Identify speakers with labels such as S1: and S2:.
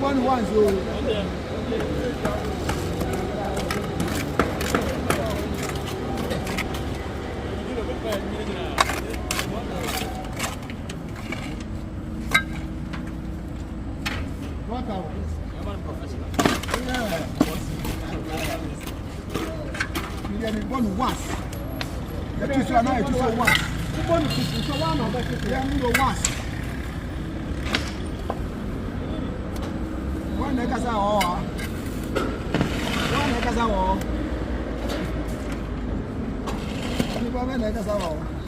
S1: one once. What are we? One once. That is your night. One. One is one of the once. One niggas are all. One niggas are all. You go, niggas are all.